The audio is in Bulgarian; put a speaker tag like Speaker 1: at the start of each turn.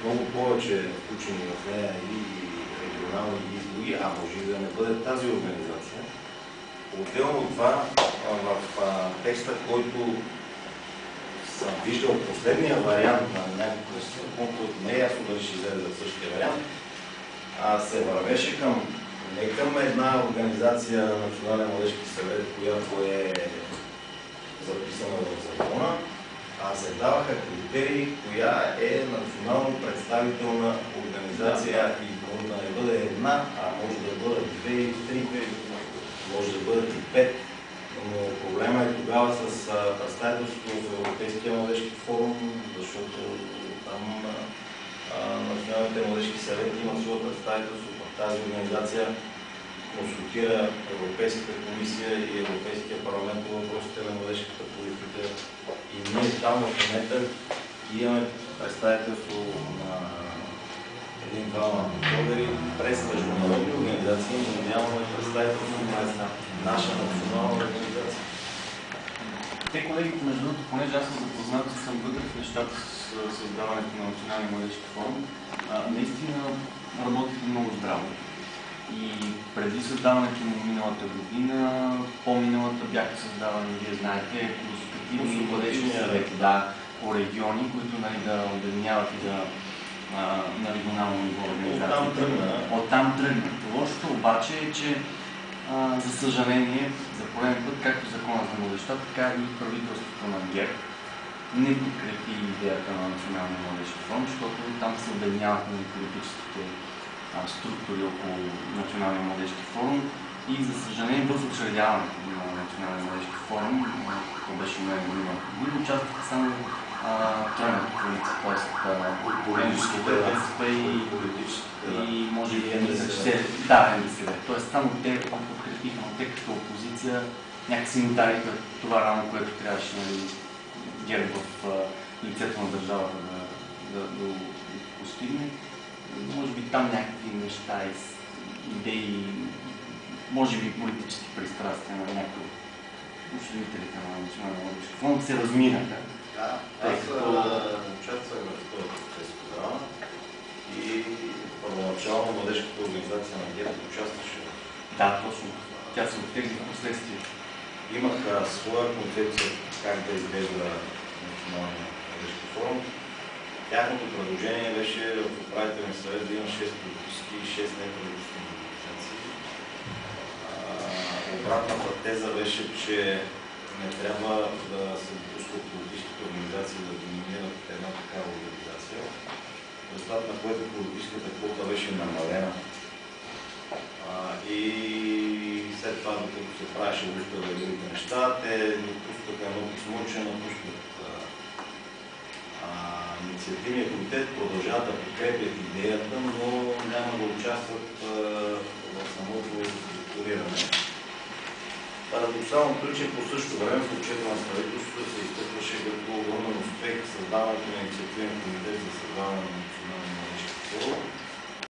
Speaker 1: много повече включени в нея и регионални избори, а може и да не бъде тази организация. Отделно от това, в текста, който съм виждал последния вариант на някакъв пункт, който не е ясно дали ще излезе в същия вариант, се вървеше не към една организация на Национален младежки съвет, която е записана в закона, а се даваха критерии, коя е национално представителна организация и може да не бъде една, а може да бъдат 2 и 3, може да бъдат и 5. Но проблема е тогава с представителството в Европейския младежки форум, защото там Националните младежки съвети имат своя представителство в тази организация, консултира Европейската комисия и Европейския парламент по въпросите на младежката политика. И ние там в момента имаме представителство на един-двама българи през международни организации, но нямаме представителство на наша национална организация.
Speaker 2: Те, колегите, между другото, понеже аз съм запознат и съм вътре в нещата с създаването на Националния младежки форум, наистина работите много здраво. И преди създаването му миналата година, по-миналата бяха създавани, вие знаете, консултативни младежки съвети, по региони, които да обединяват и на регионално ниво организации. Оттам тръгна. Лошото обаче е, че за съжаление, за пореден път, както Закона за младежта, така и правителството на ГЕРБ не подкрепи идеята на Националния младежки фонд, защото там се обединяват на политическите структури около Националния младежки форум и за съжаление в учредяването на Националния младежки форум, който беше много година, участваха само тройната коалиция, т.е. БСП и може би НДСВ. Да, НДСВ. Тоест само те подкрепиха, но те като опозиция някакси им дариха това рамо, което трябваше ГЕРБ в лицето на държавата да постигне. Може би там някакви неща, идеи, може би политически пристрастия на някои от учредителите на Националния младежки фонд се разминаха.
Speaker 1: Да, аз участвах в този процес тогава и първоначално младежката организация на ГЕРБ участваше.
Speaker 2: Да, точно. Тя се оттегли в последствие.
Speaker 1: Имах своя концепция как да изглежда Националния младежки форум. Тяхното предложение беше в управителния съвет да има 6 политически и 6 неполитически организации. Обратната теза беше, че не трябва да се допускат политическите организации да доминират една такава организация. В резултат на което политическата квота беше намалена. И след това, докато се правеше лъжка за другите неща, те допускаха едно писмо, че напускат инициативния комитет, продължават да подкрепят идеята, но няма да участват в самото структуриране. Парадоксалното е, че по същото време в отчета на правителството се изтъкваше като огромен успех създаването на инициативен комитет за създаване на Националния младежки форум.